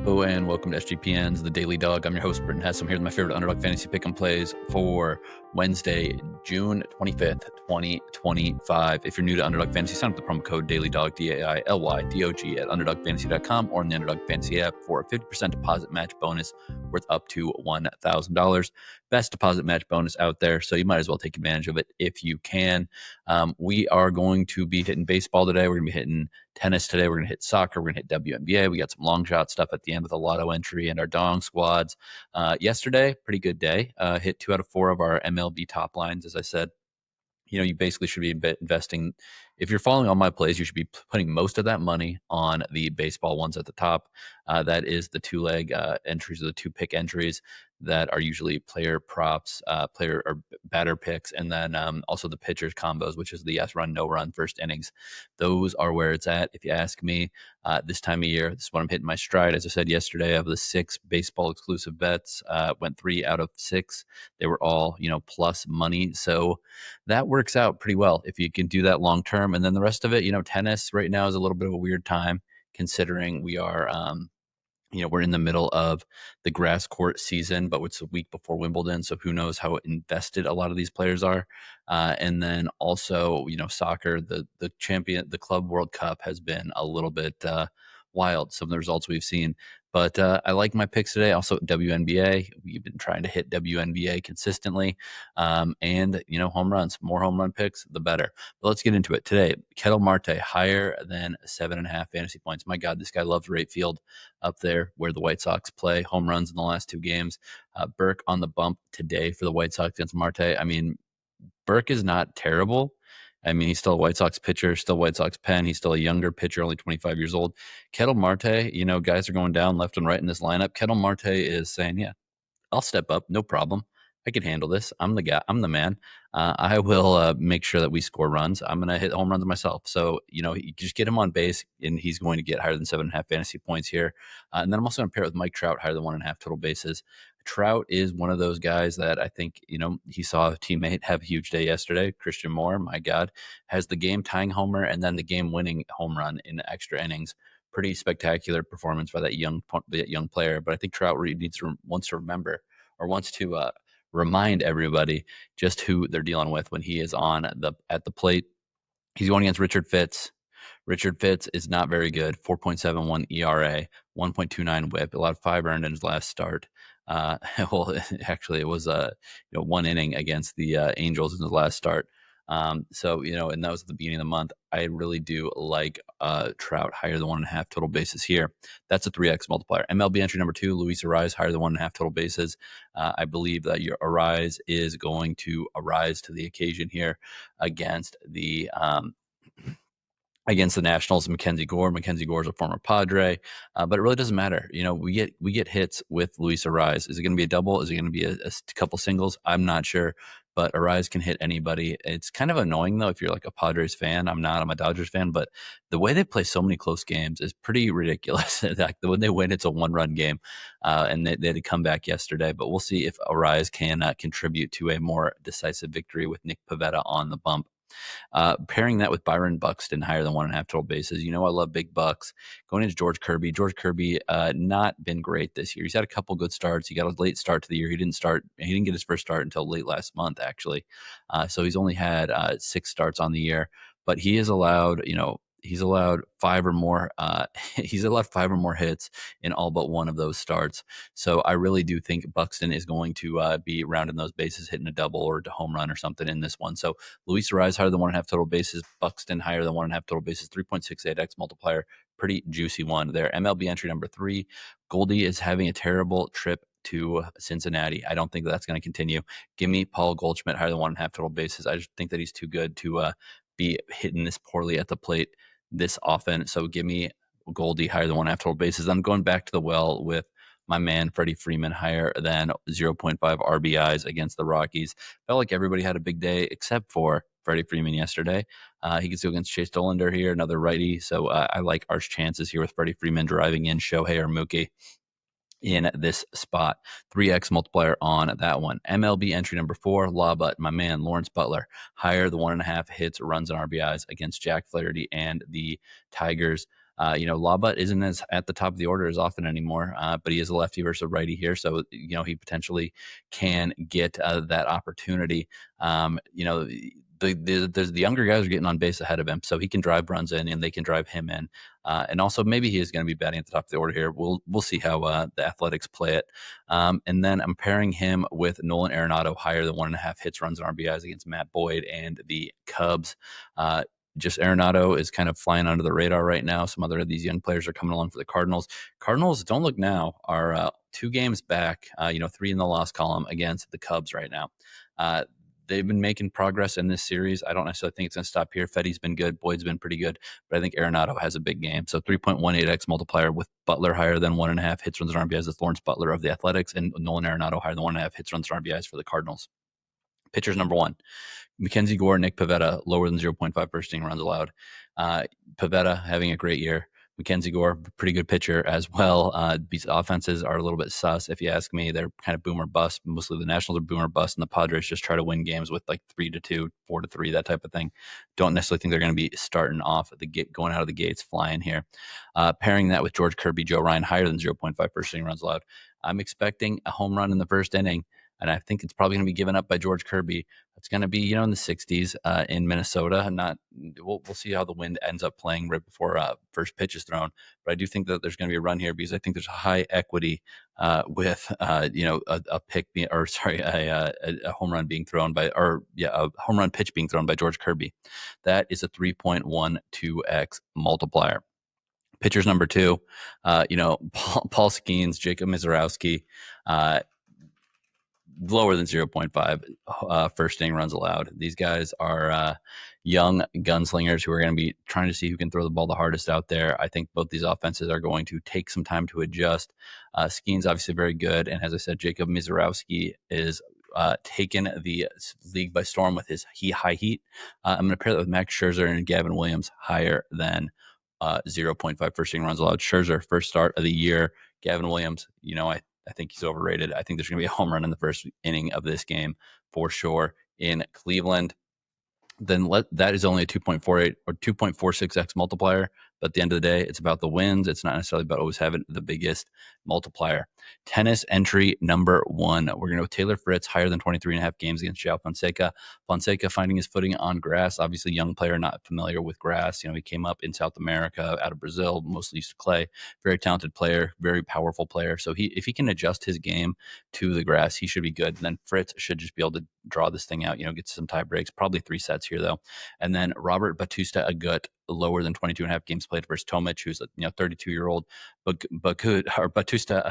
Hello and welcome to SGPN's The Daily Dog. I'm your host, Britton Hess. I'm here with my favorite Underdog Fantasy Pick'em plays for Wednesday, June 25th, 2025. If you're new to Underdog Fantasy, sign up with the promo code DailyDog, DAILYDOG at UnderdogFantasy.com or in the Underdog Fantasy app for a 50% deposit match bonus worth up to $1,000. Best deposit match bonus out there, so you might as well take advantage of it if you can. We are going to be hitting baseball today. We're going to be hitting tennis today. We're going to hit soccer. We're going to hit WNBA. We got some long shot stuff at the end with a Lotto entry and our Dong squads. Yesterday, pretty good day. Hit 2 out of 4 of our MLB top lines, as I said. You know, you basically should be investing. If you're following all my plays, you should be putting most of that money on the baseball ones at the top. That is the 2-leg entries, or the 2-pick entries that are usually player props, player or batter picks, and then also the pitchers combos, which is the yes run, no run, first innings. Those are where it's at, if you ask me. This time of year, this is when I'm hitting my stride. As I said yesterday, of the 6 baseball exclusive bets, went 3 out of 6. They were all, plus money. So that works out pretty well if you can do that long term. And then the rest of it, tennis right now is a little bit of a weird time considering we are, we're in the middle of the grass court season, but it's a week before Wimbledon. So who knows how invested a lot of these players are. And then also, soccer, the Club World Cup has been a little bit wild, some of the results we've seen. But I like my picks today. Also, WNBA. We've been trying to hit WNBA consistently. And, home runs. More home run picks, the better. But let's get into it. Today, Ketel Marte, higher than 7.5 fantasy points. My God, this guy loves right field up there where the White Sox play. Home runs in the last 2 games. Burke on the bump today for the White Sox against Marte. I mean, Burke is not terrible. I mean, he's still a White Sox pitcher, still White Sox pen. He's still a younger pitcher, only 25 years old. Ketel Marte, guys are going down left and right in this lineup. Ketel Marte is saying, yeah, I'll step up. No problem. I can handle this. I'm the guy. I'm the man. I will make sure that we score runs. I'm going to hit home runs myself. So, you just get him on base, and he's going to get higher than 7.5 fantasy points here. And then I'm also going to pair it with Mike Trout, higher than 1.5 total bases. Trout is one of those guys that I think, he saw a teammate have a huge day yesterday. Christian Moore, my God, has the game-tying homer and then the game-winning home run in extra innings. Pretty spectacular performance by that young player. But I think Trout wants to remind everybody just who they're dealing with when he is at the plate. He's going against Richard Fitz. Richard Fitz is not very good. 4.71 ERA, 1.29 WHIP. A lot of 5 earned in his last start. Well, actually, it was 1 inning against the Angels in his last start. So, and that was at the beginning of the month. I really do like Trout higher than 1.5 total bases here. That's a 3x multiplier. MLB entry number 2, Luis Arraez higher than 1.5 total bases. I believe that your Arraez is going to arise to the occasion here against the Nationals. MacKenzie Gore. MacKenzie Gore is a former Padre, but it really doesn't matter. We get hits with Luis Arraez. Is it going to be a double? Is it going to be a couple singles? I'm not sure, but Arraez can hit anybody. It's kind of annoying though if you're like a Padres fan. I'm not. I'm a Dodgers fan, but the way they play so many close games is pretty ridiculous. Like when they win, it's a 1-run game, and they had to come back yesterday. But we'll see if Arraez can contribute to a more decisive victory with Nick Pivetta on the bump. Pairing that with Byron Buxton higher than 1.5 total bases. I love big bucks. Going into George Kirby. George Kirby, not been great this year. He's had a couple good starts. He got a late start to the year. He didn't get his first start until late last month, actually. So he's only had 6 starts on the year, but he is allowed, he's allowed 5 or more. He's allowed 5 or more hits in all but one of those starts. So I really do think Buxton is going to be rounding those bases, hitting a double or a home run or something in this one. So Luis Arraez higher than 1.5 total bases. Buxton higher than 1.5 total bases. 3.68x multiplier. Pretty juicy one there. MLB entry number 3. Goldie is having a terrible trip to Cincinnati. I don't think that's going to continue. Give me Paul Goldschmidt higher than 1.5 total bases. I just think that he's too good to be hitting this poorly at the plate this often. So give me Goldie higher than 1.5 total bases. I'm going back to the well with my man Freddie Freeman higher than 0.5 RBIs against the Rockies. Felt like everybody had a big day except for Freddie Freeman yesterday. He gets to go against Chase Dollander here, another righty. So I like our chances here with Freddie Freeman driving in Shohei or Mookie in this spot. 3x multiplier on that one. MLB entry number 4, Lawbutt, my man Lawrence Butler, higher the 1.5 hits, runs, and RBIs against Jack Flaherty and the Tigers. Laba isn't as at the top of the order as often anymore, but he is a lefty versus a righty here, so he potentially can get that opportunity. The younger guys are getting on base ahead of him, so he can drive runs in and they can drive him in. And also maybe he is going to be batting at the top of the order here. We'll see how the Athletics play it. And then I'm pairing him with Nolan Arenado, higher than 1.5 hits, runs, and RBIs against Matt Boyd and the Cubs. Just Arenado is kind of flying under the radar right now. Some other of these young players are coming along for the Cardinals. Cardinals, don't look now, are 2 games back, 3 in the loss column against the Cubs right now. They've been making progress in this series. I don't necessarily think it's going to stop here. Freddie's been good. Boyd's been pretty good. But I think Arenado has a big game. So 3.18x multiplier with Butler higher than 1.5 hits, runs, and RBIs. That's Lawrence Butler of the Athletics, and Nolan Arenado higher than 1.5 hits, runs, and RBIs for the Cardinals. Pitchers number 1. MacKenzie, Gore, Nick Pivetta, lower than 0.5 first inning runs allowed. Pivetta having a great year. MacKenzie Gore, pretty good pitcher as well. These offenses are a little bit sus, if you ask me. They're kind of boom or bust. Mostly the Nationals are boom or bust, and the Padres just try to win games with like 3-2, 4-3, that type of thing. Don't necessarily think they're going to be starting off at the gate, going out of the gates flying here. Pairing that with George Kirby, Joe Ryan, higher than 0.5 first inning runs allowed. I'm expecting a home run in the first inning, and I think it's probably going to be given up by George Kirby. It's going to be, in the 60s in Minnesota. We'll see how the wind ends up playing right before first pitch is thrown. But I do think that there's going to be a run here because I think there's a high equity with a pick being, or sorry, a home run being thrown by, a home run pitch being thrown by George Kirby. That is a 3.12x multiplier. Pitchers number 2, Paul Skeens, Jacob Mizorowski, lower than 0.5 first inning runs allowed. These guys are young gunslingers who are going to be trying to see who can throw the ball the hardest out there. I think both these offenses are going to take some time to adjust. Skeen's obviously very good, and as I said, Jacob Mizorowski is taken the league by storm with his high heat. I'm going to pair that with Max Scherzer and Gavin Williams, higher than 0.5 first inning runs allowed. Scherzer, first start of the year. Gavin Williams, I think he's overrated. I think there's going to be a home run in the first inning of this game for sure in Cleveland. Then that is only a 2.48 or 2.46x multiplier. But at the end of the day, it's about the wins. It's not necessarily about always having the biggest multiplier. Tennis entry number 1. We're going to go Taylor Fritz, higher than 23.5 games against João Fonseca. Fonseca finding his footing on grass. Obviously, young player, not familiar with grass. He came up in South America, out of Brazil, mostly used to clay. Very talented player, very powerful player. So if he can adjust his game to the grass, he should be good. And then Fritz should just be able to draw this thing out, get some tie breaks, probably 3 sets here, though. And then Robert Bautista Agut, lower than 22.5 games played versus Tomic, who's a 32-year-old. Bautista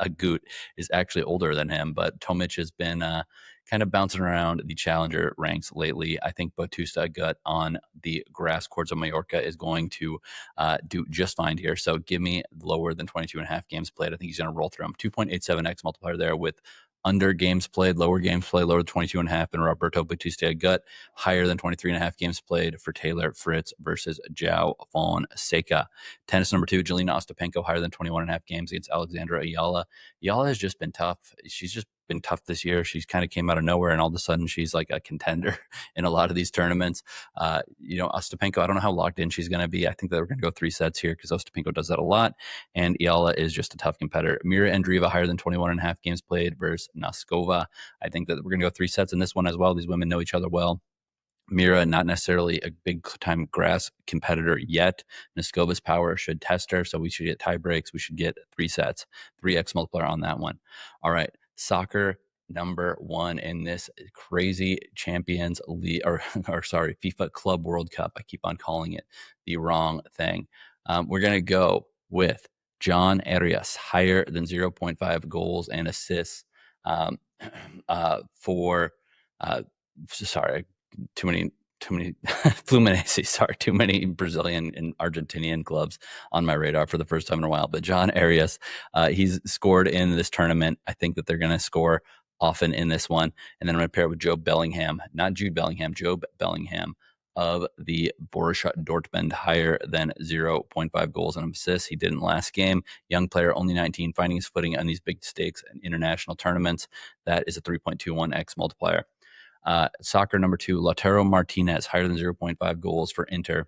Agut is actually older than him, but Tomic has been kind of bouncing around the challenger ranks lately. I think Bautista Agut on the grass courts of Mallorca is going to do just fine here. So give me lower than 22.5 games played. I think he's going to roll through them. 2.87x multiplier there with under games played, lower games played, lower than 22.5, and Roberto Bautista Agut, higher than 23.5 games played for Taylor Fritz versus João Fonseca. Tennis number 2, Jelena Ostapenko, higher than 21.5 games against Alexandra Ayala. Ayala has just been tough. She's just been tough this year. She's kind of came out of nowhere, and all of a sudden she's like a contender in a lot of these tournaments. Ostapenko, I don't know how locked in she's going to be. I think that we're going to go 3 sets here because Ostapenko does that a lot, and Ayala is just a tough competitor. Mira Andreeva, higher than 21.5 games played versus Noskova. I think that we're going to go 3 sets in this one as well. These women know each other well. Mira, not necessarily a big-time grass competitor yet. Noskova's power should test her, so we should get tie breaks. We should get 3 sets, 3x multiplier on that one. All right, soccer number 1 in this crazy Champions League, FIFA Club World Cup. I keep on calling it the wrong thing. We're going to go with John Arias, higher than 0.5 goals and assists too many Fluminense, too many Brazilian and Argentinian clubs on my radar for the first time in a while. But John Arias, he's scored in this tournament. I think that they're going to score often in this one. And then I'm going to pair it with Joe Bellingham, not Jude Bellingham, Joe Bellingham of the Borussia Dortmund, higher than 0.5 goals and assists. He didn't last game. Young player, only 19, finding his footing on these big stakes and international tournaments. That is a 3.21x multiplier. Soccer number 2, Lautaro Martinez, higher than 0.5 goals for Inter.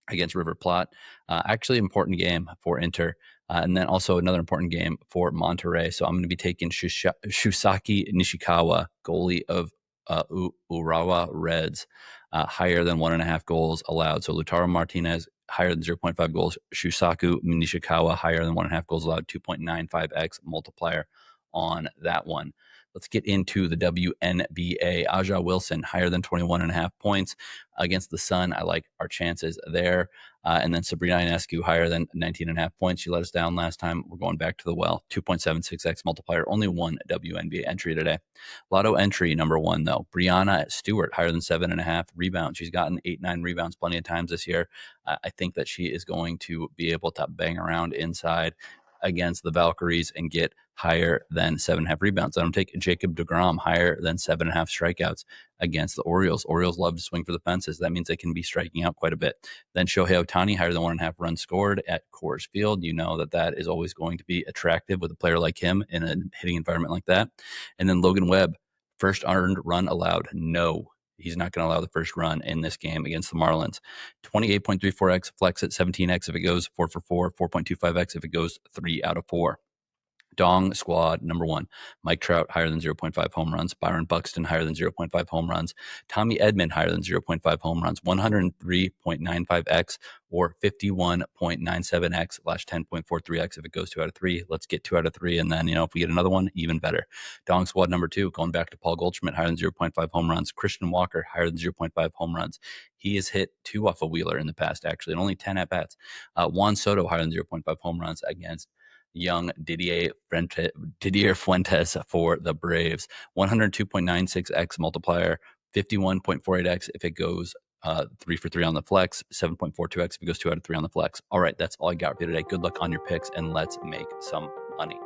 against River Plate. Actually, important game for Inter. And then also another important game for Monterrey. So I'm going to be taking Shusaki Nishikawa, goalie of Urawa Reds, higher than 1.5 goals allowed. So Lautaro Martinez, higher than 0.5 goals. Shusaku Nishikawa, higher than 1.5 goals allowed. 2.95x multiplier on that one. Let's get into the WNBA. Aja Wilson, higher than 21.5 points against the Sun. I like our chances there. And then Sabrina Ionescu, higher than 19.5 points. She let us down last time. We're going back to the well. 2.76x multiplier. Only one WNBA entry today. Lotto entry number one, though. Brianna Stewart, higher than 7.5 rebounds. She's gotten 8-9 rebounds plenty of times this year. I think that she is going to be able to bang around inside against the Valkyries and get higher than 7.5 rebounds. I'm going to take Jacob deGrom, higher than 7.5 strikeouts against the Orioles. Orioles love to swing for the fences. That means they can be striking out quite a bit. Then Shohei Ohtani, higher than 1.5 runs scored at Coors Field. You know that is always going to be attractive with a player like him in a hitting environment like that. And then Logan Webb, first earned run allowed. No, he's not going to allow the first run in this game against the Marlins. 28.34x, flex at 17x if it goes 4 for 4, 4.25x if it goes 3 out of 4. Dong squad number one. Mike Trout, higher than 0.5 home runs. Byron Buxton, higher than 0.5 home runs. Tommy Edman, higher than 0.5 home runs. 103.95x or 51.97x / 10.43x if it goes 2 out of 3. Let's get 2 out of 3. And then, if we get another one, even better. Dong squad number two, going back to Paul Goldschmidt, higher than 0.5 home runs. Christian Walker, higher than 0.5 home runs. He has hit 2 off of Wheeler in the past, actually, and only 10 at-bats. Juan Soto, higher than 0.5 home runs against young Didier Fuentes for the Braves. 102.96x multiplier, 51.48x if it goes 3 for 3 on the flex, 7.42x if it goes 2 out of 3 on the flex. All right, that's all I got for you today. Good luck on your picks, and let's make some money.